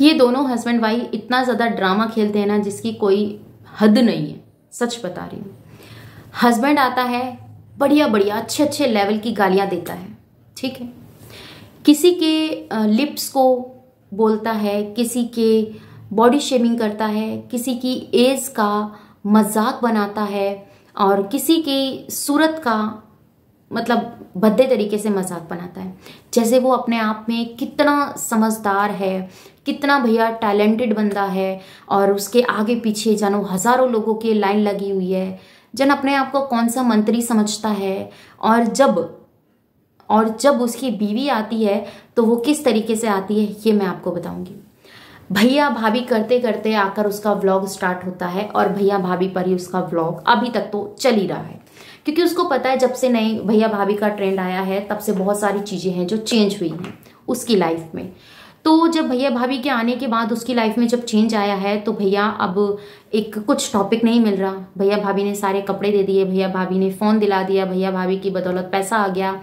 ये दोनों husband wife इतना ज़्यादा ड्रामा खेलते हैं ना जिसकी कोई हद नहीं है, सच बता रही हूँ। हस्बैंड आता है, बढ़िया बढ़िया अच्छे अच्छे लेवल की गालियाँ देता है, ठीक है, किसी के लिप्स को बोलता है, किसी के बॉडी शेमिंग करता है, किसी की एज का मजाक बनाता है और किसी की सूरत का मतलब भद्दे तरीके से मजाक बनाता है, जैसे वो अपने आप में कितना समझदार है, कितना भैया टैलेंटेड बंदा है और उसके आगे पीछे जानो हजारों लोगों की लाइन लगी हुई है, जन अपने आप को कौन सा मंत्री समझता है। और जब उसकी बीवी आती है तो वो किस तरीके से आती है ये मैं आपको बताऊंगी। भैया भाभी करते करते आकर उसका व्लॉग स्टार्ट होता है और भैया भाभी पर ही उसका व्लॉग अभी तक तो चल ही रहा है, क्योंकि उसको पता है जब से नए भैया भाभी का ट्रेंड आया है तब से बहुत सारी चीज़ें हैं जो चेंज हुई हैं उसकी लाइफ में। तो जब भैया भाभी के आने के बाद उसकी लाइफ में जब चेंज आया है तो भैया अब एक कुछ टॉपिक नहीं मिल रहा। भैया भाभी ने सारे कपड़े दे दिए, भैया भाभी ने फ़ोन दिला दिया, भैया भाभी की बदौलत पैसा आ गया,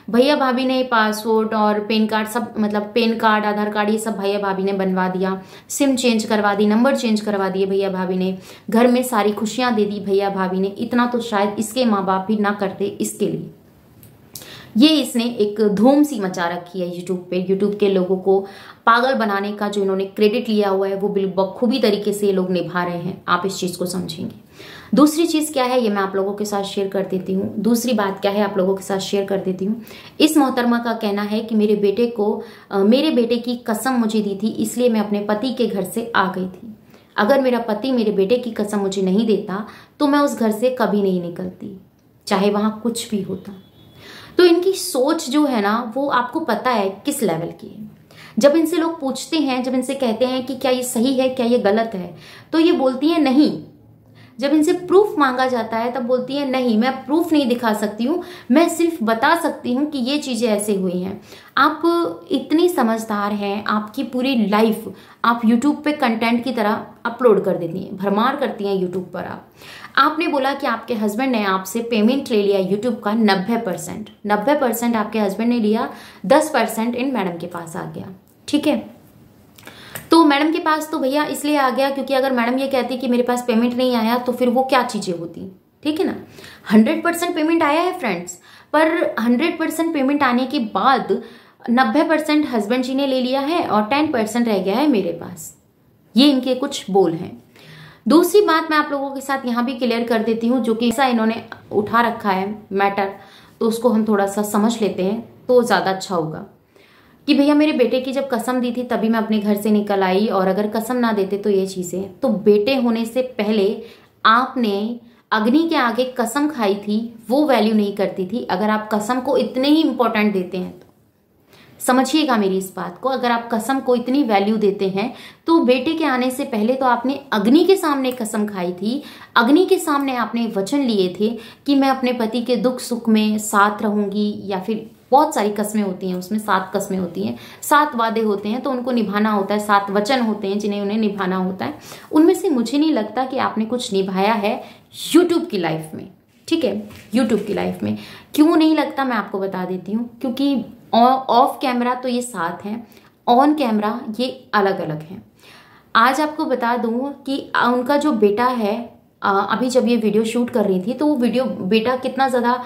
भैया भाभी ने पासपोर्ट और पेन कार्ड सब मतलब पेन कार्ड आधार कार्ड ये सब भैया भाभी ने बनवा दिया, सिम चेंज करवा दी, नंबर चेंज करवा दिए भैया भाभी ने, घर में सारी खुशियां दे दी भैया भाभी ने। इतना तो शायद इसके माँ बाप भी ना करते इसके लिए। ये इसने एक धूम सी मचा रखी है यूट्यूब पे। यूट्यूब के लोगों को पागल बनाने का जो इन्होंने क्रेडिट लिया हुआ है वो बिल्कुल बखूबी तरीके से ये लोग निभा रहे हैं, आप इस चीज को समझेंगे। दूसरी चीज क्या है ये मैं आप लोगों के साथ शेयर कर देती हूँ। दूसरी बात क्या है आप लोगों के साथ शेयर कर देती हूँ। इस मोहतरमा का कहना है कि मेरे बेटे की कसम मुझे दी थी इसलिए मैं अपने पति के घर से आ गई थी। अगर मेरा पति मेरे बेटे की कसम मुझे नहीं देता तो मैं उस घर से कभी नहीं निकलती, चाहे वहां कुछ भी होता। तो इनकी सोच जो है ना वो आपको पता है किस लेवल की है। जब इनसे लोग पूछते हैं, जब इनसे कहते हैं कि क्या ये सही है क्या ये गलत है, तो ये बोलती है नहीं। जब इनसे प्रूफ मांगा जाता है तब बोलती है नहीं मैं प्रूफ नहीं दिखा सकती हूँ, मैं सिर्फ बता सकती हूँ कि ये चीजें ऐसे हुई हैं। आप इतनी समझदार हैं, आपकी पूरी लाइफ आप यूट्यूब पे कंटेंट की तरह अपलोड कर देती हैं, भरमार करती हैं यूट्यूब पर। आपने बोला कि आपके हस्बैंड ने आपसे पेमेंट ले लिया यूट्यूब का 90% आपके हस्बैंड ने लिया, 10% इन मैडम के पास आ गया, ठीक है। तो मैडम के पास तो भैया इसलिए आ गया क्योंकि अगर मैडम ये कहती कि मेरे पास पेमेंट नहीं आया तो फिर वो क्या चीजें होती, ठीक है ना। 100% पेमेंट आया है फ्रेंड्स, पर 100% पेमेंट आने के बाद 90% हस्बैंड जी ने ले लिया है और 10% रह गया है मेरे पास। ये इनके कुछ बोल हैं। दूसरी बात मैं आप लोगों के साथ यहाँ भी क्लियर कर देती हूँ, जो कि ऐसा इन्होंने उठा रखा है मैटर, तो उसको हम थोड़ा सा समझ लेते हैं तो ज़्यादा अच्छा होगा। कि भैया मेरे बेटे की जब कसम दी थी तभी मैं अपने घर से निकल आई, और अगर कसम ना देते तो ये चीज़ें। तो बेटे होने से पहले आपने अग्नि के आगे कसम खाई थी, वो वैल्यू नहीं करती थी। अगर आप कसम को इतने ही इंपॉर्टेंट देते हैं तो समझिएगा मेरी इस बात को, अगर आप कसम को इतनी वैल्यू देते हैं तो बेटे के आने से पहले तो आपने अग्नि के सामने कसम खाई थी, अग्नि के सामने आपने वचन लिए थे कि मैं अपने पति के दुख सुख में साथ रहूंगी, या फिर बहुत सारी कस्में होती हैं उसमें, 7 कस्में होती हैं, 7 वादे होते हैं तो उनको निभाना होता है, 7 वचन होते हैं जिन्हें उन्हें निभाना होता है। उनमें से मुझे नहीं लगता कि आपने कुछ निभाया है यूट्यूब की लाइफ में, ठीक है। यूट्यूब की लाइफ में क्यों नहीं लगता मैं आपको बता देती हूँ, क्योंकि ऑफ कैमरा तो ये साथ हैं, ऑन कैमरा ये अलग अलग हैं। आज आपको बता दूं कि उनका जो बेटा है, अभी जब ये वीडियो शूट कर रही थी तो वो वीडियो बेटा कितना ज़्यादा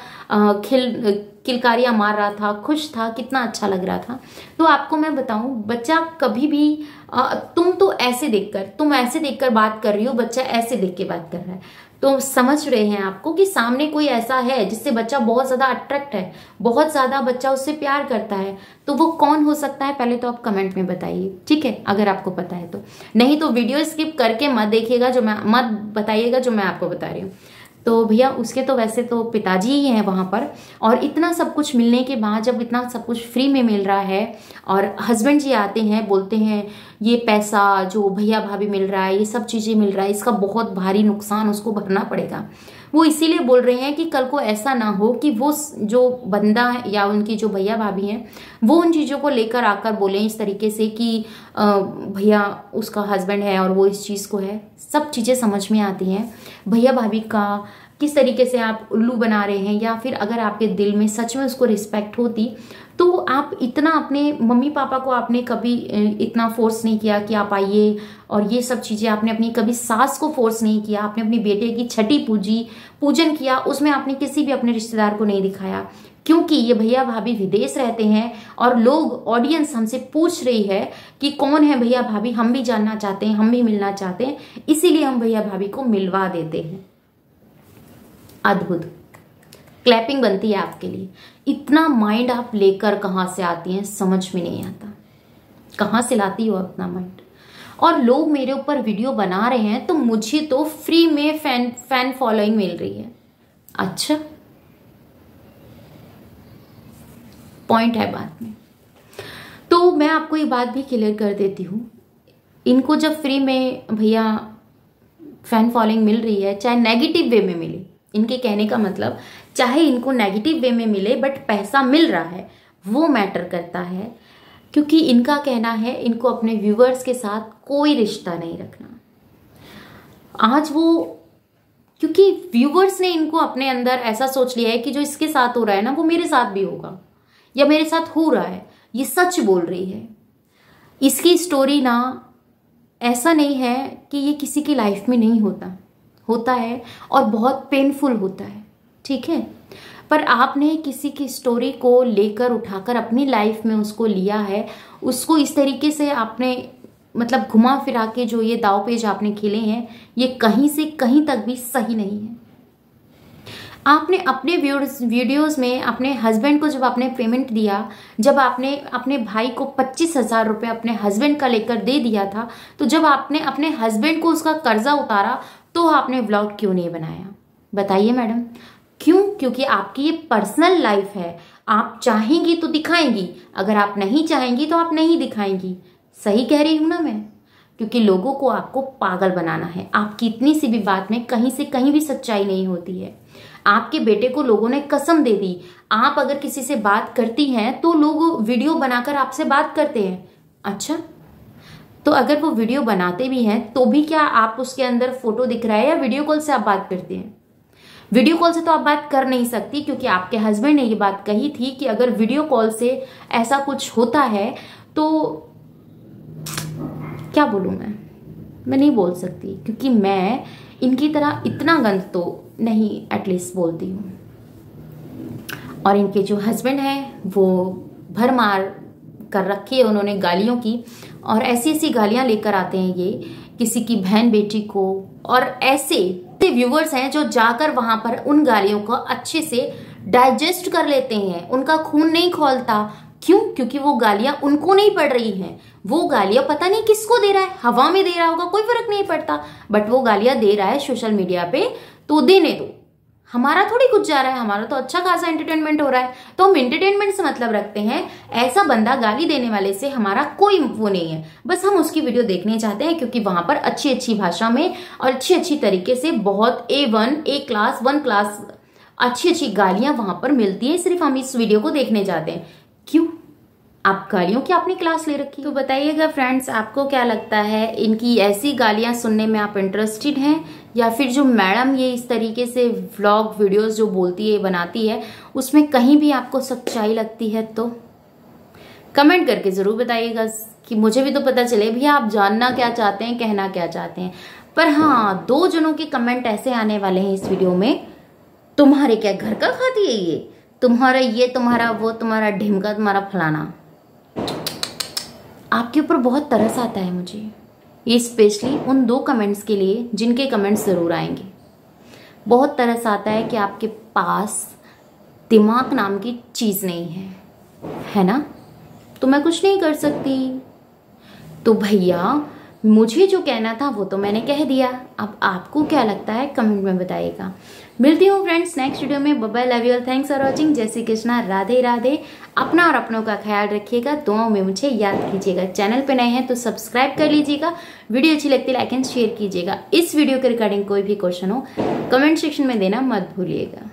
किलकारियाँ मार रहा था, खुश था, कितना अच्छा लग रहा था। तो आपको मैं बताऊं, बच्चा कभी भी तुम ऐसे देखकर बात कर रही हो, बच्चा ऐसे देख के बात कर रहा है, तो समझ रहे हैं आपको कि सामने कोई ऐसा है जिससे बच्चा बहुत ज़्यादा अट्रैक्ट है, बहुत ज़्यादा बच्चा उससे प्यार करता है। तो वो कौन हो सकता है पहले तो आप कमेंट में बताइए, ठीक है, अगर आपको पता है तो। नहीं तो वीडियो स्किप करके मत देखिएगा, मत बताइएगा जो मैं आपको बता रही हूँ। तो भैया उसके तो वैसे तो पिताजी ही हैं वहाँ पर, और इतना सब कुछ मिलने के बाद जब इतना सब कुछ फ्री में मिल रहा है और हस्बैंड जी आते हैं बोलते हैं ये पैसा जो भैया भाभी मिल रहा है, ये सब चीज़ें मिल रहा है, इसका बहुत भारी नुकसान उसको भरना पड़ेगा। वो इसीलिए बोल रहे हैं कि कल को ऐसा ना हो कि वो जो बंदा है या उनकी जो भैया भाभी हैं वो उन चीज़ों को लेकर आकर बोलें इस तरीके से कि भैया उसका हस्बैंड है और वो इस चीज़ को है। सब चीज़ें समझ में आती हैं। भैया भाभी का किस तरीके से आप उल्लू बना रहे हैं, या फिर अगर आपके दिल में सच में उसको रिस्पेक्ट होती तो आप इतना अपने मम्मी पापा को आपने कभी इतना फोर्स नहीं किया कि आप आइए, और ये सब चीज़ें आपने अपनी कभी सास को फोर्स नहीं किया, आपने अपनी बेटे की छठी पूजन किया, उसमें आपने किसी भी अपने रिश्तेदार को नहीं दिखाया। क्योंकि ये भैया भाभी विदेश रहते हैं और लोग, ऑडियंस हमसे पूछ रही है कि कौन है भैया भाभी, हम भी जानना चाहते हैं, हम भी मिलना चाहते हैं, इसीलिए हम भैया भाभी को मिलवा देते हैं। अद्भुत, क्लैपिंग बनती है आपके लिए। इतना माइंड आप लेकर कहाँ से आती हैं समझ में नहीं आता, कहाँ से लाती हो अपना माइंड। और लोग मेरे ऊपर वीडियो बना रहे हैं तो मुझे तो फ्री में फैन फॉलोइंग मिल रही है। अच्छा, पॉइंट है बात में। तो मैं आपको ये बात भी क्लियर कर देती हूँ, इनको जब फ्री में भैया फैन फॉलोइंग मिल रही है, चाहे नेगेटिव वे में मिले, इनके कहने का मतलब चाहे इनको नेगेटिव वे में मिले बट पैसा मिल रहा है, वो मैटर करता है। क्योंकि इनका कहना है इनको अपने व्यूअर्स के साथ कोई रिश्ता नहीं रखना। आज वो, क्योंकि व्यूअर्स ने इनको अपने अंदर ऐसा सोच लिया है कि जो इसके साथ हो रहा है ना वो मेरे साथ भी होगा, या मेरे साथ हो रहा है, ये सच बोल रही है। इसकी स्टोरी ना ऐसा नहीं है कि ये किसी की लाइफ में नहीं होता है और बहुत पेनफुल होता है, ठीक है। पर आपने किसी की स्टोरी को लेकर उठाकर अपनी लाइफ में उसको लिया है, उसको इस तरीके से आपने मतलब घुमा फिरा के जो ये दाव पेच आपने खेले हैं, ये कहीं से कहीं तक भी सही नहीं है। आपने अपने वीडियोस में अपने हस्बैंड को जब आपने पेमेंट दिया, जब आपने अपने भाई को 25,000 रुपये अपने हस्बैंड का लेकर दे दिया था, तो जब आपने अपने हस्बैंड को उसका कर्जा उतारा तो आपने व्लॉग क्यों नहीं बनाया? बताइए मैडम, क्यों? क्योंकि आपकी ये पर्सनल लाइफ है, आप चाहेंगी तो दिखाएंगी, अगर आप नहीं चाहेंगी तो आप नहीं दिखाएंगी। सही कह रही हूं ना मैं? क्योंकि लोगों को आपको पागल बनाना है। आपकी इतनी सी भी बात में कहीं से कहीं भी सच्चाई नहीं होती है। आपके बेटे को लोगों ने कसम दे दी, आप अगर किसी से बात करती हैं तो लोग वीडियो बनाकर आपसे बात करते हैं। अच्छा, तो अगर वो वीडियो बनाते भी हैं तो भी क्या आप उसके अंदर फोटो दिख रहा है, या वीडियो कॉल से आप बात करते हैं? वीडियो कॉल से तो आप बात कर नहीं सकती, क्योंकि आपके हस्बैंड ने ये बात कही थी कि अगर वीडियो कॉल से ऐसा कुछ होता है तो क्या बोलूं मैं नहीं बोल सकती, क्योंकि मैं इनकी तरह इतना गंद तो नहीं एटलीस्ट बोलती हूँ। और इनके जो हस्बैंड हैं वो भरमार कर रखी है उन्होंने गालियों की, और ऐसी ऐसी गालियां लेकर आते हैं ये किसी की बहन बेटी को, और ऐसे व्यूअर्स हैं जो जाकर वहां पर उन गालियों को अच्छे से डाइजेस्ट कर लेते हैं, उनका खून नहीं खौलता। क्यों? क्योंकि वो गालियां उनको नहीं पड़ रही हैं, वो गालियां पता नहीं किसको दे रहा है, हवा में दे रहा होगा, कोई फर्क नहीं पड़ता, बट वो गालियां दे रहा है सोशल मीडिया पे, तो देने दो, हमारा थोड़ी कुछ जा रहा है, हमारा तो अच्छा खासा एंटरटेनमेंट हो रहा है, तो हम एंटरटेनमेंट से मतलब रखते हैं। ऐसा बंदा गाली देने वाले से हमारा कोई वो नहीं है, बस हम उसकी वीडियो देखने चाहते हैं, क्योंकि वहां पर अच्छी अच्छी भाषा में और अच्छी अच्छी तरीके से बहुत A1 A क्लास 1 क्लास अच्छी अच्छी गालियां वहां पर मिलती है, सिर्फ हम इस वीडियो को देखने जाते हैं। क्यों? आप गालियों की आपने क्लास ले रखी। तो बताइएगा फ्रेंड्स, आपको क्या लगता है, इनकी ऐसी गालियां सुनने में आप इंटरेस्टेड हैं, या फिर जो मैडम ये इस तरीके से व्लॉग वीडियोस जो बोलती है बनाती है उसमें कहीं भी आपको सच्चाई लगती है? तो कमेंट करके जरूर बताइएगा कि मुझे भी तो पता चले भैया आप जानना क्या चाहते हैं, कहना क्या चाहते हैं। पर हाँ, 2 जनों के कमेंट ऐसे आने वाले हैं इस वीडियो में, तुम्हारे क्या घर का खाती है ये, तुम्हारा ये, तुम्हारा वो, तुम्हारा ढिमका, तुम्हारा फलाना। आपके ऊपर बहुत तरस आता है मुझे, ये स्पेशली उन 2 कमेंट्स के लिए जिनके कमेंट्स ज़रूर आएंगे। बहुत तरस आता है कि आपके पास दिमाग नाम की चीज़ नहीं है ना? तो मैं कुछ नहीं कर सकती। तो भैया मुझे जो कहना था वो तो मैंने कह दिया, अब आपको क्या लगता है कमेंट में बताइएगा। मिलती हूँ फ्रेंड्स नेक्स्ट वीडियो में। Bye bye, love you all, thanks for watching. जय श्री कृष्णा, राधे राधे। अपना और अपनों का ख्याल रखिएगा, दुआओं में मुझे याद कीजिएगा। चैनल पे नए हैं तो सब्सक्राइब कर लीजिएगा, वीडियो अच्छी लगती है लाइक एंड शेयर कीजिएगा। इस वीडियो के रिगार्डिंग कोई भी क्वेश्चन हो कमेंट सेक्शन में देना मत भूलिएगा।